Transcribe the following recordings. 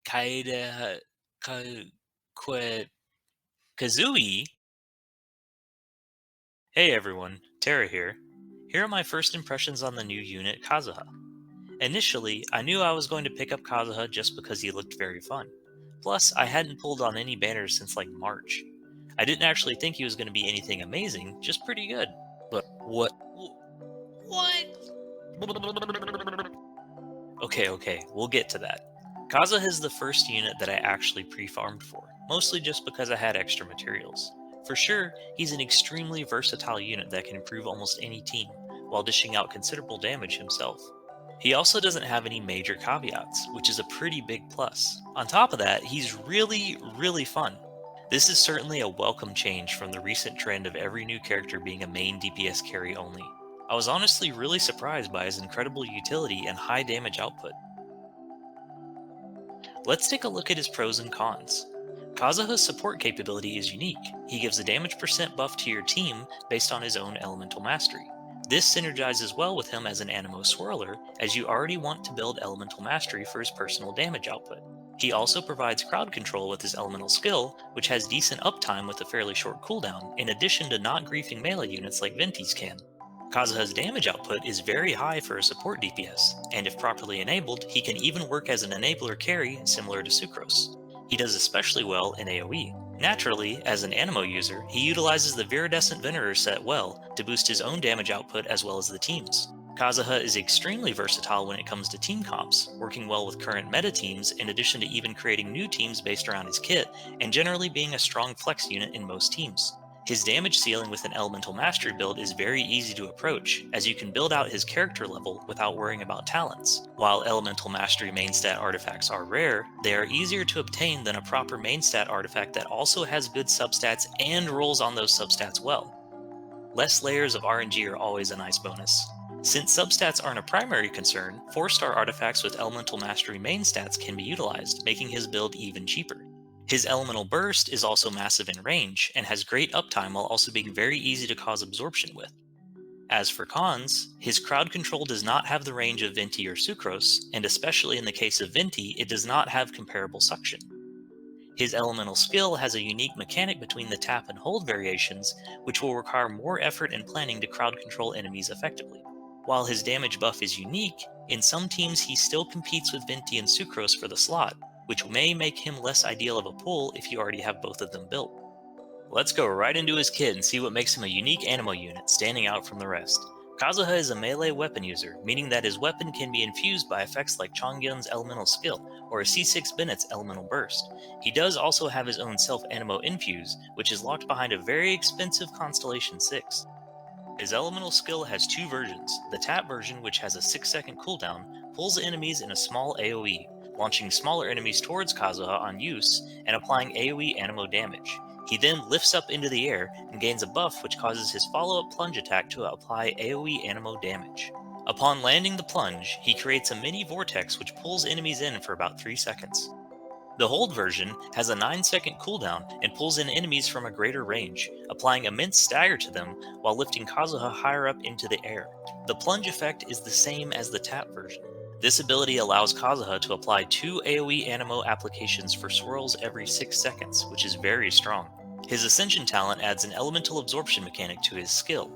Kaida Ka Kwe Kazooie. Hey everyone, Tara here. Here are my first impressions on the new unit Kazuha. Initially, I knew I was going to pick up Kazuha just because he looked very fun. Plus, I hadn't pulled on any banners since like March. I didn't actually think he was going to be anything amazing, just pretty good. But what? What? Okay, we'll get to that. Kazuha is the first unit that I actually pre-farmed for, mostly just because I had extra materials. For sure, he's an extremely versatile unit that can improve almost any team, while dishing out considerable damage himself. He also doesn't have any major caveats, which is a pretty big plus. On top of that, he's really fun. This is certainly a welcome change from the recent trend of every new character being a main DPS carry only. I was honestly really surprised by his incredible utility and high damage output. Let's take a look at his pros and cons. Kazuha's support capability is unique. He gives a damage percent buff to your team based on his own elemental mastery. This synergizes well with him as an Anemo swirler, as you already want to build elemental mastery for his personal damage output. He also provides crowd control with his elemental skill, which has decent uptime with a fairly short cooldown, in addition to not griefing melee units like Venti's can. Kazuha's damage output is very high for a support DPS, and if properly enabled, he can even work as an enabler carry similar to Sucrose. He does especially well in AoE. Naturally, as an Anemo user, he utilizes the Viridescent Venerer set well to boost his own damage output as well as the team's. Kazuha is extremely versatile when it comes to team comps, working well with current meta teams in addition to even creating new teams based around his kit, and generally being a strong flex unit in most teams. His damage ceiling with an Elemental Mastery build is very easy to approach, as you can build out his character level without worrying about talents. While Elemental Mastery main stat artifacts are rare, they are easier to obtain than a proper main stat artifact that also has good substats and rolls on those substats well. Less layers of RNG are always a nice bonus. Since substats aren't a primary concern, 4-star artifacts with Elemental Mastery main stats can be utilized, making his build even cheaper. His elemental burst is also massive in range, and has great uptime while also being very easy to cause absorption with. As for cons, his crowd control does not have the range of Venti or Sucrose, and especially in the case of Venti, it does not have comparable suction. His elemental skill has a unique mechanic between the tap and hold variations, which will require more effort and planning to crowd control enemies effectively. While his damage buff is unique, in some teams he still competes with Venti and Sucrose for the slot, which may make him less ideal of a pull if you already have both of them built. Let's go right into his kit and see what makes him a unique Anemo unit, standing out from the rest. Kazuha is a melee weapon user, meaning that his weapon can be infused by effects like Chongyun's elemental skill, or a C6 Bennett's elemental burst. He does also have his own self-Anemo infuse, which is locked behind a very expensive Constellation 6. His elemental skill has two versions. The tap version, which has a 6-second cooldown, pulls enemies in a small AoE, launching smaller enemies towards Kazuha on use and applying AoE Anemo damage. He then lifts up into the air and gains a buff which causes his follow-up plunge attack to apply AoE Anemo damage. Upon landing the plunge, he creates a mini vortex which pulls enemies in for about 3 seconds. The hold version has a 9-second cooldown and pulls in enemies from a greater range, applying immense stagger to them while lifting Kazuha higher up into the air. The plunge effect is the same as the tap version. This ability allows Kazuha to apply 2 AoE Anemo applications for swirls every 6 seconds, which is very strong. His Ascension talent adds an elemental absorption mechanic to his skill,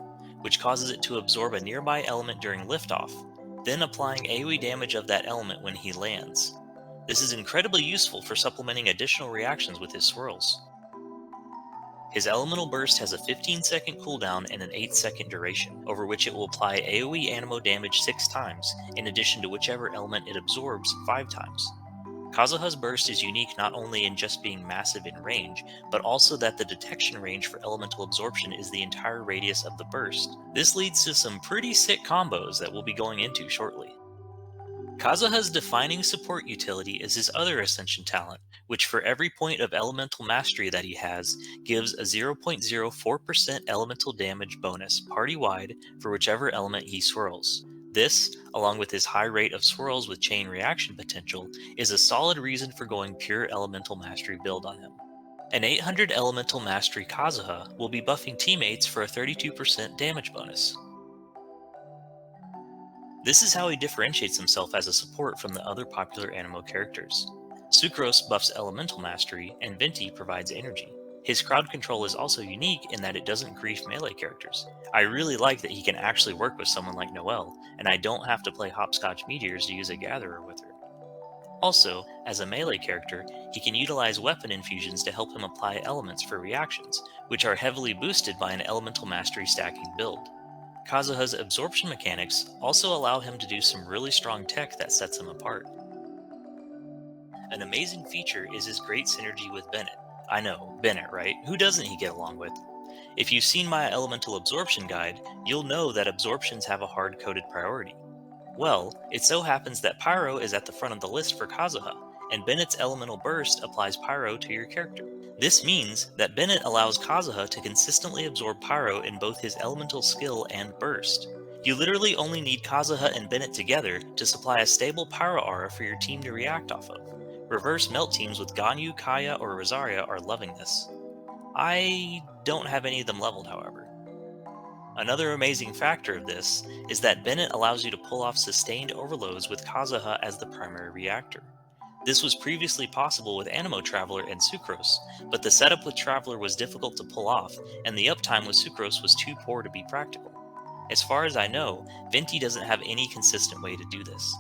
which causes it to absorb a nearby element during liftoff, then applying AoE damage of that element when he lands. This is incredibly useful for supplementing additional reactions with his swirls. His elemental burst has a 15-second cooldown and an 8-second duration, over which it will apply AoE Anemo damage 6 times, in addition to whichever element it absorbs 5 times. Kazuha's burst is unique not only in just being massive in range, but also that the detection range for elemental absorption is the entire radius of the burst. This leads to some pretty sick combos that we'll be going into shortly. Kazuha's defining support utility is his other Ascension talent, which for every point of elemental mastery that he has, gives a 0.04% elemental damage bonus party-wide for whichever element he swirls. This, along with his high rate of swirls with chain reaction potential, is a solid reason for going pure elemental mastery build on him. An 800 elemental mastery Kazuha will be buffing teammates for a 32% damage bonus. This is how he differentiates himself as a support from the other popular Anemo characters. Sucrose buffs elemental mastery, and Venti provides energy. His crowd control is also unique in that it doesn't grief melee characters. I really like that he can actually work with someone like Noelle, and I don't have to play hopscotch meteors to use a gatherer with her. Also, as a melee character, he can utilize weapon infusions to help him apply elements for reactions, which are heavily boosted by an elemental mastery stacking build. Kazuha's absorption mechanics also allow him to do some really strong tech that sets him apart. An amazing feature is his great synergy with Bennett. I know, Bennett, right? Who doesn't he get along with? If you've seen my elemental absorption guide, you'll know that absorptions have a hard-coded priority. Well, it so happens that Pyro is at the front of the list for Kazuha, and Bennett's elemental burst applies Pyro to your character. This means that Bennett allows Kazuha to consistently absorb Pyro in both his elemental skill and burst. You literally only need Kazuha and Bennett together to supply a stable Pyro aura for your team to react off of. Reverse melt teams with Ganyu, Kaya, or Rosaria are loving this. I don't have any of them leveled, however. Another amazing factor of this is that Bennett allows you to pull off sustained overloads with Kazuha as the primary reactor. This was previously possible with Anemo Traveler and Sucrose, but the setup with Traveler was difficult to pull off, and the uptime with Sucrose was too poor to be practical. As far as I know, Venti doesn't have any consistent way to do this.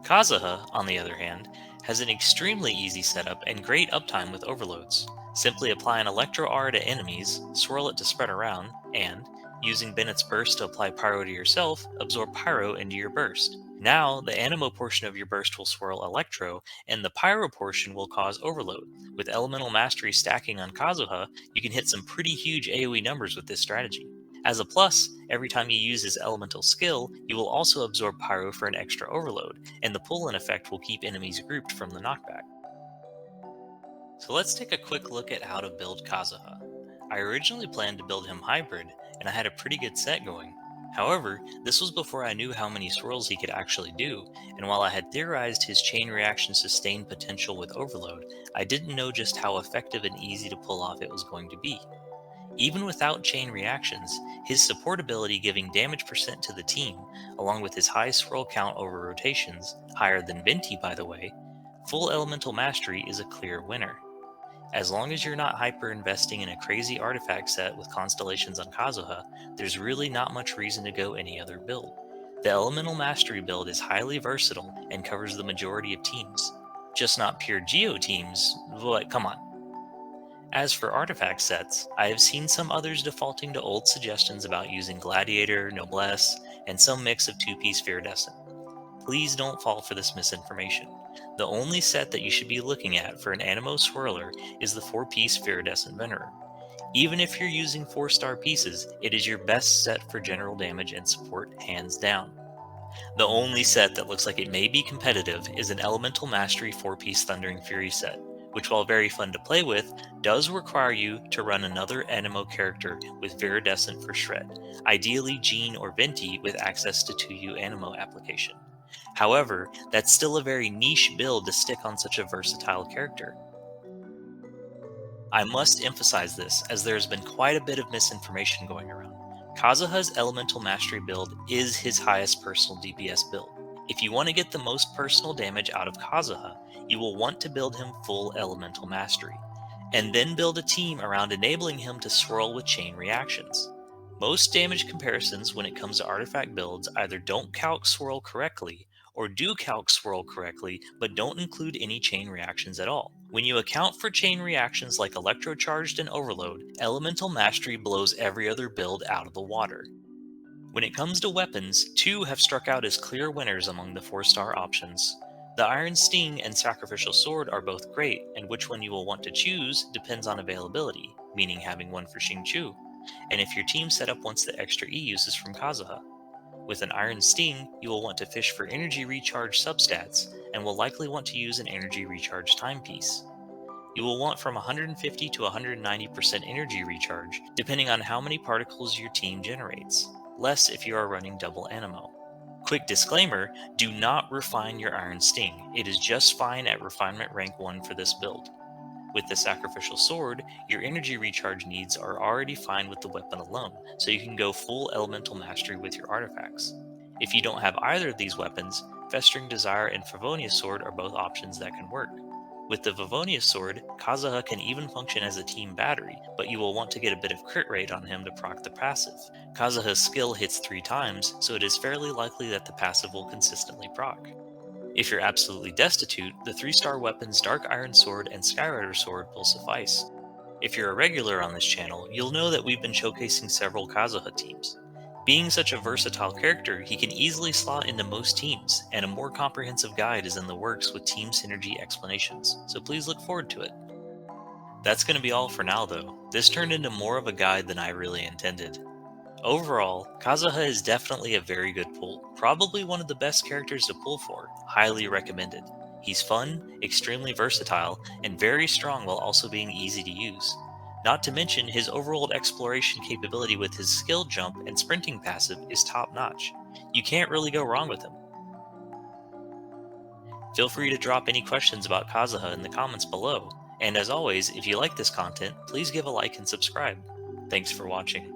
Kazuha, on the other hand, has an extremely easy setup and great uptime with overloads. Simply apply an Electro Aura to enemies, swirl it to spread around, and, using Bennett's burst to apply Pyro to yourself, absorb Pyro into your burst. Now, the Anemo portion of your burst will swirl Electro, and the Pyro portion will cause overload. With Elemental Mastery stacking on Kazuha, you can hit some pretty huge AoE numbers with this strategy. As a plus, every time you use his elemental skill, you will also absorb Pyro for an extra overload, and the pull-in effect will keep enemies grouped from the knockback. So let's take a quick look at how to build Kazuha. I originally planned to build him hybrid, and I had a pretty good set going. However, this was before I knew how many swirls he could actually do, and while I had theorized his chain reaction sustained potential with overload, I didn't know just how effective and easy to pull off it was going to be. Even without chain reactions, his support ability giving damage percent to the team, along with his high swirl count over rotations, higher than Venti by the way, full elemental mastery is a clear winner. As long as you're not hyper investing in a crazy artifact set with constellations on Kazuha, there's really not much reason to go any other build. The elemental mastery build is highly versatile and covers the majority of teams. Just not pure Geo teams, but come on. As for artifact sets, I have seen some others defaulting to old suggestions about using Gladiator, Noblesse, and some mix of two-piece Viridescent. Please don't fall for this misinformation. The only set that you should be looking at for an Anemo Swirler is the 4-piece Viridescent Venerer. Even if you're using 4-star pieces, it is your best set for general damage and support hands down. The only set that looks like it may be competitive is an Elemental Mastery 4-piece Thundering Fury set, which while very fun to play with, does require you to run another Anemo character with Viridescent for Shred, ideally Jean or Venti with access to 2U Anemo application. However, that's still a very niche build to stick on such a versatile character. I must emphasize this, as there has been quite a bit of misinformation going around. Kazuha's Elemental Mastery build is his highest personal DPS build. If you want to get the most personal damage out of Kazuha, you will want to build him full Elemental Mastery, and then build a team around enabling him to swirl with chain reactions. Most damage comparisons when it comes to artifact builds either don't calc swirl correctly, or do calc swirl correctly but don't include any chain reactions at all. When you account for chain reactions like Electrocharged and Overload, Elemental Mastery blows every other build out of the water. When it comes to weapons, 2 have struck out as clear winners among the 4-star options. The Iron Sting and Sacrificial Sword are both great, and which one you will want to choose depends on availability, meaning having one for Xingqiu, and if your team setup wants the extra E uses from Kazuha. With an Iron Sting, you will want to fish for energy recharge substats, and will likely want to use an energy recharge timepiece. You will want from 150 to 190% energy recharge, depending on how many particles your team generates, less if you are running double Anemo. Quick disclaimer, do not refine your Iron Sting, it is just fine at refinement rank 1 for this build. With the Sacrificial Sword, your energy recharge needs are already fine with the weapon alone, so you can go full Elemental Mastery with your artifacts. If you don't have either of these weapons, Festering Desire and Favonius Sword are both options that can work. With the Favonius Sword, Kazuha can even function as a team battery, but you will want to get a bit of crit rate on him to proc the passive. Kazuha's skill hits 3 times, so it is fairly likely that the passive will consistently proc. If you're absolutely destitute, the 3-star weapons Dark Iron Sword and Skyrider Sword will suffice. If you're a regular on this channel, you'll know that we've been showcasing several Kazuha teams. Being such a versatile character, he can easily slot into most teams, and a more comprehensive guide is in the works with team synergy explanations, so please look forward to it. That's going to be all for now though. This turned into more of a guide than I really intended. Overall, Kazuha is definitely a very good pull, probably one of the best characters to pull for, highly recommended. He's fun, extremely versatile, and very strong while also being easy to use. Not to mention, his overworld exploration capability with his skill jump and sprinting passive is top notch. You can't really go wrong with him. Feel free to drop any questions about Kazuha in the comments below, and as always, if you like this content, please give a like and subscribe. Thanks for watching.